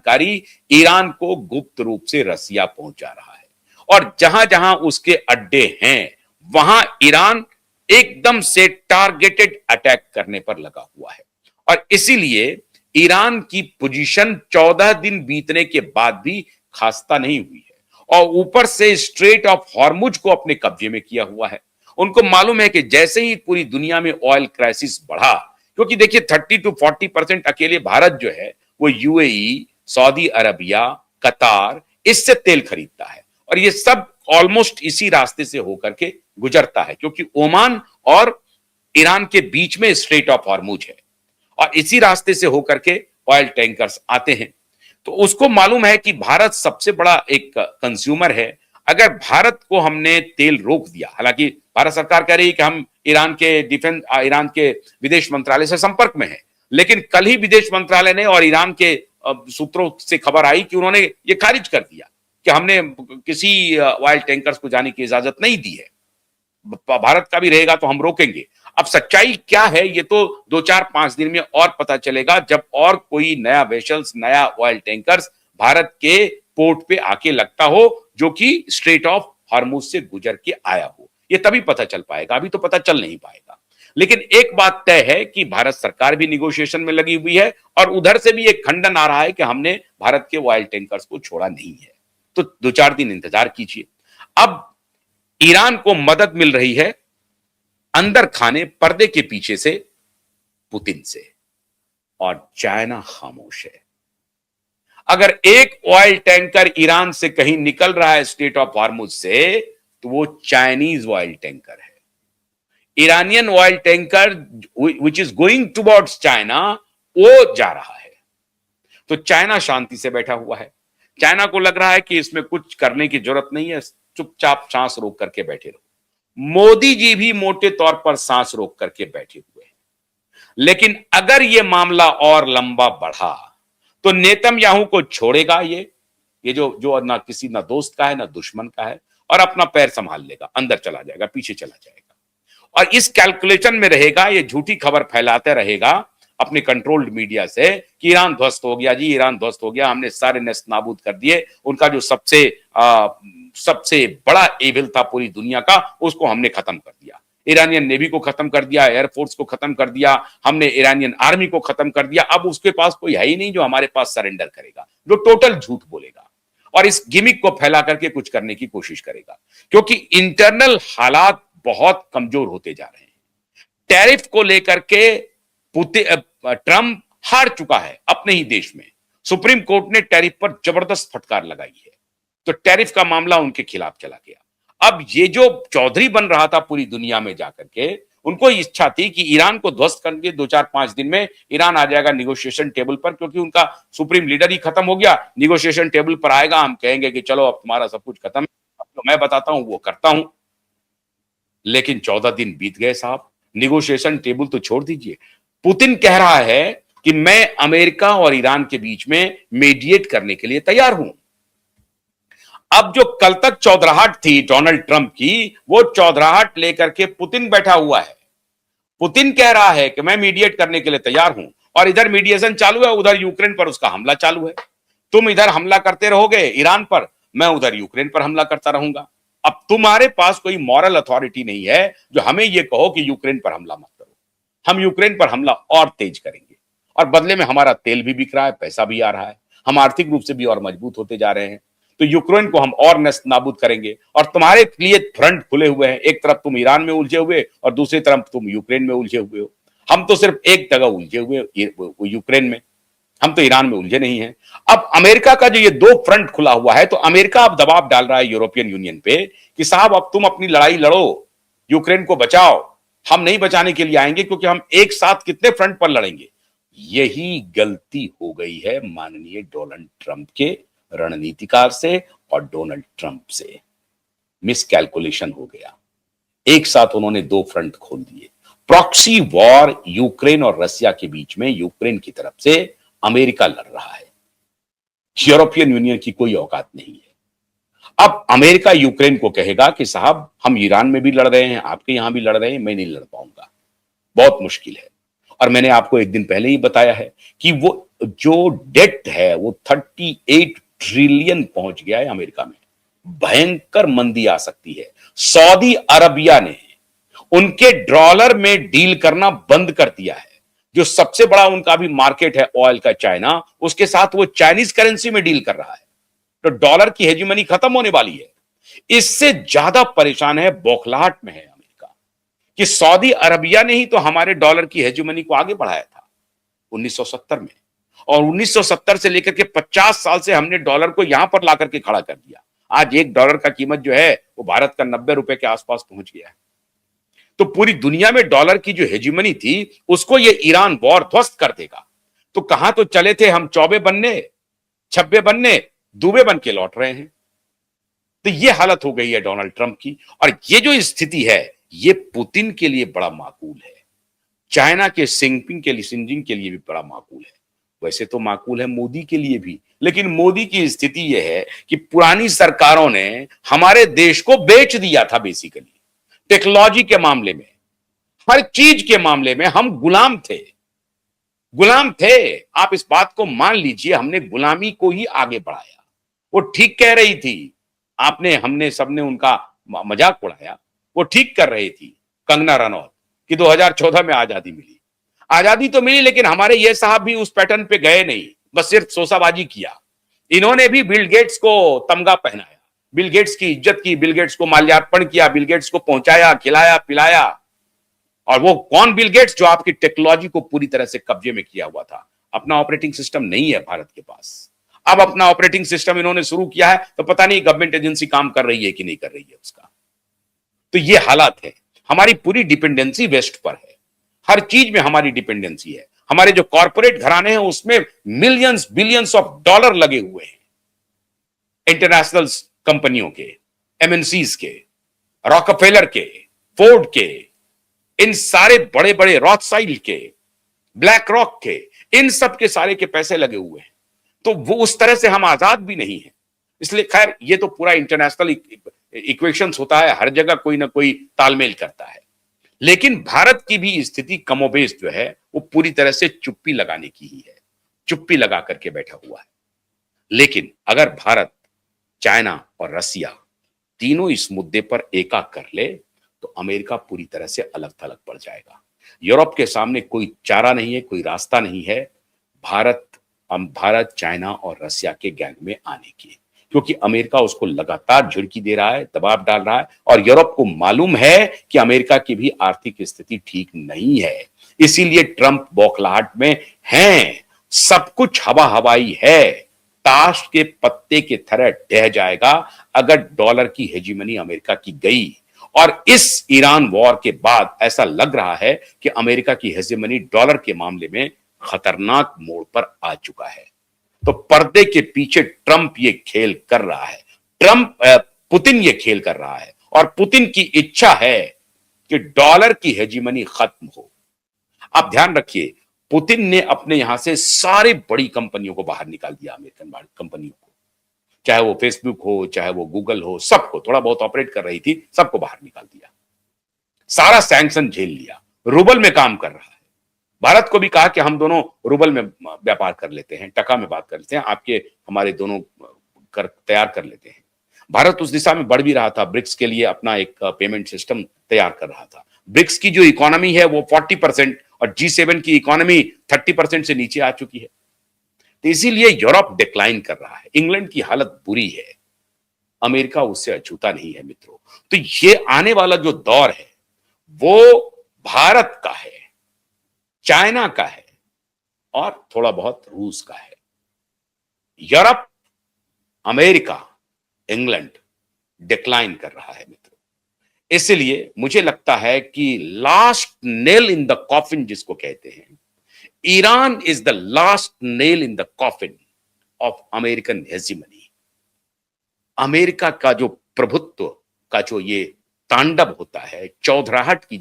जानकारी ईरान को गुप्त रूप से रसिया पहुंचा रहा है और जहां जहां उसके अड्डे हैं वहां ईरान एकदम से टारगेटेड अटैक करने पर लगा हुआ है। और इसीलिए ईरान की पोजीशन 14 दिन बीतने के बाद भी खास्ता नहीं हुई है और ऊपर से स्ट्रेट ऑफ हॉर्मुज को अपने कब्जे में किया हुआ है। उनको मालूम है कि जैसे ही पूरी दुनिया में ऑयल क्राइसिस बढ़ा, क्योंकि देखिए 30 to 40% अकेले भारत जो है वो यूएई, सऊदी अरबिया, कतार इससे तेल खरीदता है और ये सब ऑलमोस्ट इसी रास्ते से होकर के गुजरता है, क्योंकि ओमान और ईरान के बीच में स्ट्रेट ऑफ हॉर्मुज है और इसी रास्ते से होकर के ऑयल टैंकर्स आते हैं। तो उसको मालूम है कि भारत सबसे बड़ा एक कंज्यूमर है। अगर भारत को हमने तेल रोक दिया, हालांकि भारत सरकार कह रही है कि हम ईरान के विदेश मंत्रालय से संपर्क में है, लेकिन कल ही विदेश मंत्रालय ने और ईरान के सूत्रों से खबर आई कि उन्होंने ये खारिज कर दिया कि हमने किसी ऑयल टैंकर्स को जाने की इजाजत नहीं दी है। भारत का भी रहेगा तो हम रोकेंगे। अब सच्चाई क्या है ये तो 2-4-5 दिन में और पता चलेगा, जब और कोई नया वेसल्स, नया ऑयल टैंकर्स भारत के पोर्ट पे आके लगता हो जो कि स्ट्रेट ऑफ हॉर्मुज से गुजर के आया हो। ये तभी पता चल पाएगा, अभी तो पता चल नहीं पाएगा। लेकिन एक बात तय है कि भारत सरकार भी निगोशिएशन में लगी हुई है और उधर से भी एक खंडन आ रहा है कि हमने भारत के ऑयल टैंकर्स को छोड़ा नहीं है। तो 2-4 दिन इंतजार कीजिए। अब ईरान को मदद मिल रही है अंदर खाने पर्दे के पीछे से पुतिन से, और चाइना खामोश है। अगर एक ऑयल टैंकर ईरान से कहीं निकल रहा है स्ट्रेट ऑफ हॉर्मुज से, तो वो चाइनीज ऑयल टैंकर है। Iranian oil tanker which is going towards China, वो जा रहा है। तो चाइना शांति से बैठा हुआ है। चाइना को लग रहा है कि इसमें कुछ करने की जरूरत नहीं है, चुपचाप सांस रोक करके बैठे रहो। मोदी जी भी मोटे तौर पर सांस रोक करके बैठे हुए हैं। लेकिन अगर यह मामला और लंबा बढ़ा तो नेतन्याहू को छोड़ेगा ये जो ना किसी ना दोस्त का है ना दुश्मन का है, और अपना पैर संभाल लेगा, अंदर चला जाएगा, पीछे चला जाएगा और इस कैलकुलेशन में रहेगा। ये झूठी खबर फैलाते रहेगा अपने कंट्रोल्ड मीडिया से कि ईरान ध्वस्त हो गया जी, ईरान ध्वस्त हो गया, हमने सारे नेस्त नाबूद कर दिए, उनका जो सबसे बड़ा एविल था पूरी दुनिया का, उसको हमने खत्म कर दिया। ईरानियन नेवी को खत्म कर दिया, एयरफोर्स को खत्म कर दिया, हमने ईरानियन आर्मी को खत्म कर दिया। अब उसके पास कोई है ही नहीं जो हमारे पास सरेंडर करेगा, जो टोटल झूठ बोलेगा और इस गिमिक को फैला करके कुछ करने की कोशिश करेगा, क्योंकि इंटरनल हालात बहुत कमजोर होते जा रहे हैं। टैरिफ को लेकर के ट्रंप हार चुका है अपने ही देश में। सुप्रीम कोर्ट ने टैरिफ पर जबरदस्त फटकार लगाई है, तो टैरिफ का मामला उनके खिलाफ चला गया। अब ये जो चौधरी बन रहा था पूरी दुनिया में जाकर के, उनको इच्छा थी कि ईरान को ध्वस्त करके 2-4-5 दिन में ईरान आ जाएगा निगोशिएशन टेबल पर, क्योंकि उनका सुप्रीम लीडर ही खत्म हो गया। निगोशिएशन टेबल पर आएगा, हम कहेंगे कि चलो अब तुम्हारा सब कुछ खत्म है, अब तो मैं बताता हूं वो करता हूं। लेकिन 14 दिन बीत गए साहब, निगोशिएशन टेबल तो छोड़ दीजिए। पुतिन कह रहा है कि मैं अमेरिका और ईरान के बीच में मीडिएट करने के लिए तैयार हूं। अब जो कल तक चौधराहट थी डोनाल्ड ट्रंप की, वो चौधराहट लेकर के पुतिन बैठा हुआ है। पुतिन कह रहा है कि मैं मीडिएट करने के लिए तैयार हूं, और इधर मीडिएशन चालू है, उधर यूक्रेन पर उसका हमला चालू है। तुम इधर हमला करते रहोगे ईरान पर, मैं उधर यूक्रेन पर हमला करता रहूंगा। अब तुम्हारे पास कोई मॉरल अथॉरिटी नहीं है जो हमें यह कहो कि यूक्रेन पर हमला मत करो। हम यूक्रेन पर हमला और तेज करेंगे, और बदले में हमारा तेल भी बिक रहा है, पैसा भी आ रहा है, हम आर्थिक रूप से भी और मजबूत होते जा रहे हैं। तो यूक्रेन को हम और नेस्त नाबूद करेंगे, और तुम्हारे लिए फ्रंट खुले हुए हैं। एक तरफ तुम ईरान में उलझे हुए और दूसरी तरफ तुम यूक्रेन में उलझे हुए हो। हम तो सिर्फ एक जगह उलझे हुए यूक्रेन में, हम तो ईरान में उलझे नहीं हैं। अब अमेरिका का जो ये 2 फ्रंट खुला हुआ है, तो अमेरिका अब दबाव डाल रहा है यूरोपियन यूनियन पे कि साहब अब तुम अपनी लड़ाई लड़ो, यूक्रेन को बचाओ, हम नहीं बचाने के लिए आएंगे, क्योंकि हम एक साथ कितने फ्रंट पर लड़ेंगे। यही गलती हो गई है माननीय डोनाल्ड ट्रंप के रणनीतिकार से और डोनाल्ड ट्रंप से। मिसकैलकुलेशन हो गया, एक साथ उन्होंने 2 फ्रंट खोल दिए। प्रॉक्सी वॉर यूक्रेन और रसिया के बीच में यूक्रेन की तरफ से अमेरिका लड़ रहा है, यूरोपियन यूनियन की कोई औकात नहीं है। अब अमेरिका यूक्रेन को कहेगा कि साहब हम ईरान में भी लड़ रहे हैं, आपके यहां भी लड़ रहे हैं, मैं नहीं लड़ पाऊंगा, बहुत मुश्किल है। और मैंने आपको एक दिन पहले ही बताया है कि वो जो डेट है वो 38 ट्रिलियन पहुंच गया है अमेरिका में। भयंकर मंदी आ सकती है। सऊदी अरबिया ने उनके डॉलर में डील करना बंद कर दिया है। जो सबसे बड़ा उनका भी मार्केट है ऑयल का, चाइना, उसके साथ वो चाइनीज करेंसी में डील कर रहा है। तो डॉलर की हेजिमनी खत्म होने वाली है। इससे ज्यादा परेशान है, बौखलाहट में है अमेरिका कि सऊदी अरबिया ने ही तो हमारे डॉलर की हेजिमनी को आगे बढ़ाया था 1970 में, और 1970 से लेकर के 50 साल से हमने डॉलर को यहां पर ला करके खड़ा कर दिया। आज एक डॉलर का कीमत जो है वो भारत का 90 रुपए के आसपास पहुंच गया है। तो पूरी दुनिया में डॉलर की जो हेजिमनी थी उसको ये ईरान वॉर ध्वस्त कर देगा। तो कहां तो चले थे हम चौबे बनने, छब्बे बनने, दूबे बन के लौट रहे हैं। तो ये हालत हो गई है डोनाल्ड ट्रंप की। और ये जो स्थिति है ये पुतिन के लिए बड़ा माकूल है, चाइना के सिंजिंग के लिए भी बड़ा माकूल है। वैसे तो माकूल है मोदी के लिए भी, लेकिन मोदी की स्थिति यह है कि पुरानी सरकारों ने हमारे देश को बेच दिया था। बेसिकली टेक्नोलॉजी के मामले में, हर चीज के मामले में हम गुलाम थे, गुलाम थे। आप इस बात को मान लीजिए, हमने गुलामी को ही आगे बढ़ाया। वो ठीक कह रही थी, आपने हमने सबने उनका मजाक उड़ाया। वो ठीक कर रही थी कंगना रनौत कि 2014 में आजादी मिली। आजादी तो मिली, लेकिन हमारे ये साहब भी उस पैटर्न पे गए नहीं, बस सिर्फ सोसाबाजी किया। इन्होंने भी बिल गेट्स को तमगा पहनाया, बिल गेट्स की इज्जत की, बिल गेट्स को माल्यार्पण किया, बिल गेट्स को पहुंचाया, खिलाया, पिलाया। और वो कौन बिल गेट्स जो आपकी टेक्नोलॉजी को पूरी तरह से कब्जे में किया हुआ था। अपना ऑपरेटिंग सिस्टम नहीं है भारत के पास। अब अपना ऑपरेटिंग सिस्टम इन्होंने शुरू किया है, तो पता नहीं गवर्नमेंट एजेंसी काम कर रही है कि नहीं कर रही है उसका। तो ये हालात है। हमारी पूरी डिपेंडेंसी वेस्ट पर है, हर चीज में हमारी डिपेंडेंसी है। हमारे जो कॉर्पोरेट घराने हैं उसमें मिलियंस बिलियंस ऑफ डॉलर लगे हुए हैं, इंटरनेशनल कंपनियों के, एमएनसीज के, रॉकफेलर के, फोर्ड के, इन सारे बड़े बड़े रॉथसाइल्ड के, ब्लैक रॉक के, इन सब के सारे के पैसे लगे हुए हैं। तो वो उस तरह से हम आजाद भी नहीं है। इसलिए खैर ये तो पूरा इंटरनेशनल इक्वेशंस होता है, हर जगह कोई ना कोई तालमेल करता है। लेकिन भारत की भी स्थिति कमोबेश जो है वो पूरी तरह से चुप्पी लगाने की ही है, चुप्पी लगा करके बैठा हुआ है। लेकिन अगर भारत, चाइना और रसिया तीनों इस मुद्दे पर एका कर ले तो अमेरिका पूरी तरह से अलग थलग पड़ जाएगा। यूरोप के सामने कोई चारा नहीं है, कोई रास्ता नहीं है भारत, चाइना और रसिया के गैंग में आने की, क्योंकि अमेरिका उसको लगातार झिड़की दे रहा है, दबाव डाल रहा है। और यूरोप को मालूम है कि अमेरिका की भी आर्थिक स्थिति ठीक नहीं है, इसीलिए ट्रंप बौखलाहट में हैं। सब कुछ हवा हवाई है, ताश के पत्ते की तरह ढह जाएगा अगर डॉलर की हेजिमनी अमेरिका की गई। और इस ईरान वॉर के बाद ऐसा लग रहा है कि अमेरिका की हेजिमनी डॉलर के मामले में खतरनाक मोड़ पर आ चुका है। तो पर्दे के पीछे ट्रंप ये खेल कर रहा है, पुतिन ये खेल कर रहा है, और पुतिन की इच्छा है कि डॉलर की हेजिमनी खत्म हो। आप ध्यान रखिए, पुतिन ने अपने यहां से सारी बड़ी कंपनियों को बाहर निकाल दिया, अमेरिकन कंपनियों को, चाहे वो फेसबुक हो, चाहे वो गूगल हो, सबको, थोड़ा बहुत ऑपरेट कर रही थी सबको बाहर निकाल दिया, सारा सैंक्शन झेल लिया, रूबल में काम कर रहा है। भारत को भी कहा कि हम दोनों रूबल में व्यापार कर लेते हैं, टका में बात कर लेते हैं, आपके हमारे दोनों तैयार कर लेते हैं। भारत उस दिशा में बढ़ भी रहा था, ब्रिक्स के लिए अपना एक पेमेंट सिस्टम तैयार कर रहा था। ब्रिक्स की जो इकोनॉमी है वो 40% और G7 की इकोनॉमी 30% से नीचे आ चुकी है। तो इसीलिए यूरोप डिक्लाइन कर रहा है, इंग्लैंड की हालत बुरी है, अमेरिका उससे अछूता नहीं है मित्रों। तो ये आने वाला जो दौर है वो भारत का है, चाइना का है और थोड़ा बहुत रूस का है। यूरोप, अमेरिका, इंग्लैंड डिक्लाइन कर रहा है मित्रों। इसलिए मुझे लगता है कि last nail in the coffin जिसको कहते हैं, Iran is the last nail in the coffin of American hegemony. America का जो प्रभुत्व का जो ये तांडव होता है, चौधराहट की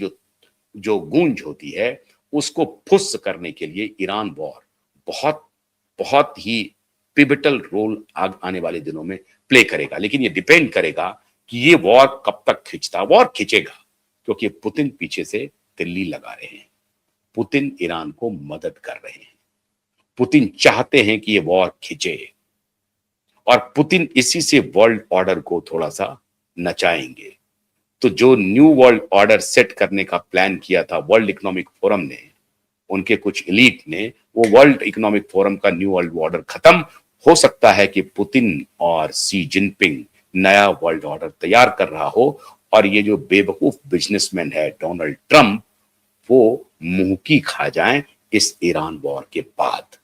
जो गूंज होती है, उसको फुस करने के लिए ईरान वॉर बहुत बहुत ही पिवटल रोल आने वाले दिनों में प्ले करेगा। लेकिन ये डिपेंड करेगा कि ये वॉर कब तक खिंचता। वॉर खिंचेगा क्योंकि पुतिन पीछे से तिल्ली लगा रहे हैं, पुतिन ईरान को मदद कर रहे हैं। पुतिन चाहते हैं कि ये वॉर खिंचे और पुतिन इसी से वर्ल्ड ऑर्डर को थोड़ा सा नचाएंगे। तो जो न्यू वर्ल्ड ऑर्डर सेट करने का प्लान किया था वर्ल्ड इकोनॉमिक फोरम ने, उनके कुछ एलीट ने, वो वर्ल्ड इकोनॉमिक फोरम का न्यू वर्ल्ड ऑर्डर खत्म हो सकता है कि पुतिन और सी जिनपिंग नया वर्ल्ड ऑर्डर तैयार कर रहा हो और ये जो बेवकूफ बिजनेसमैन है डोनाल्ड ट्रंप, वो मुंह की खा जाएं इस ईरान वॉर के बाद।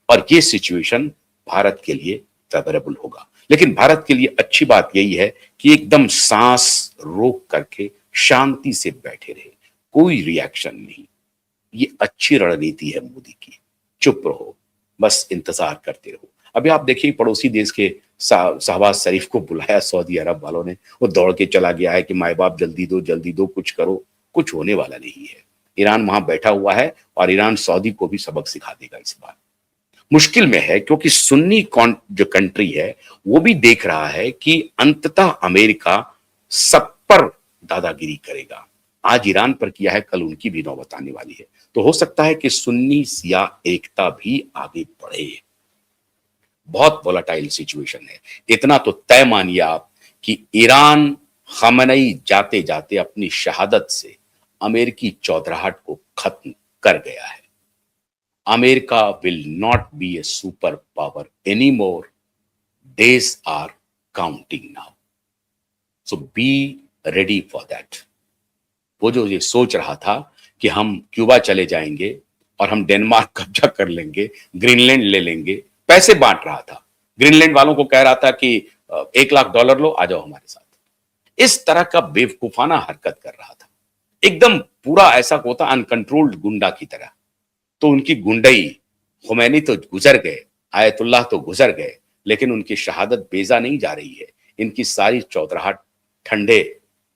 और ये सिचुएशन भारत के लिए फेवरेबल होगा। लेकिन भारत के लिए अच्छी बात यही है कि एकदम सांस रोक करके शांति से बैठे रहे, कोई रिएक्शन नहीं। ये अच्छी रणनीति है मोदी की। चुप रहो, बस इंतजार करते रहो। अभी आप देखिए पड़ोसी देश के शहबाज शरीफ को बुलाया सऊदी अरब वालों ने, वो दौड़ के चला गया है कि माए बाप जल्दी दो कुछ करो। कुछ होने वाला नहीं है। ईरान वहां बैठा हुआ है और ईरान सऊदी को भी सबक सिखा देगा इस बार। मुश्किल में है क्योंकि सुन्नी जो कंट्री है वो भी देख रहा है कि अंततः अमेरिका सब पर दादागिरी करेगा। आज ईरान पर किया है, कल उनकी भी नौबत आने वाली है। तो हो सकता है कि सुन्नी सिया एकता भी आगे बढ़े। बहुत वोलाटाइल सिचुएशन है। इतना तो तय मानिए आप कि ईरान खमेनी जाते जाते अपनी शहादत से अमेरिकी चौधराहट को खत्म कर गया है। America will not be a super power any more. Days are counting now, so be ready for that. वो जो ये सोच रहा था कि हम क्यूबा चले जाएंगे और हम डेनमार्क कब्जा कर लेंगे, ग्रीनलैंड ले लेंगे, पैसे बांट रहा था, ग्रीनलैंड वालों को कह रहा था कि $1 लाख लो, आ जाओ हमारे साथ। इस तरह का बेवकूफाना हरकत कर रहा था, एकदम पूरा ऐसा होता अनकंट्रोल्ड गुंडा की तरह। तो उनकी गुंडई, खुमैनी तो गुजर गए, आयतुल्लाह तो गुजर गए, लेकिन उनकी शहादत बेजा नहीं जा रही है। इनकी सारी चौधराहट ठंडे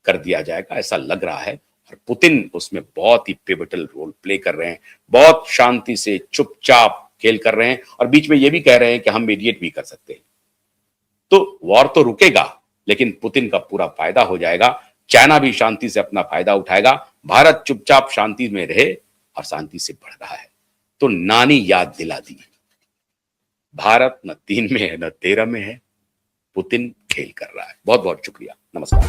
कर दिया जाएगा ऐसा लग रहा है। और पुतिन उसमें बहुत ही पिवटल रोल प्ले कर रहे हैं, बहुत शांति से चुपचाप खेल कर रहे हैं और बीच में ये भी कह रहे हैं कि हम मीडिएट भी कर सकते हैं। तो वॉर तो रुकेगा, लेकिन पुतिन का पूरा फायदा हो जाएगा। चाइना भी शांति से अपना फायदा उठाएगा। भारत चुपचाप शांति में रहे और शांति से बढ़ रहा है। तो नानी याद दिला दी, भारत न 3 में है न 13 में है, पुतिन खेल कर रहा है। बहुत बहुत शुक्रिया, नमस्कार।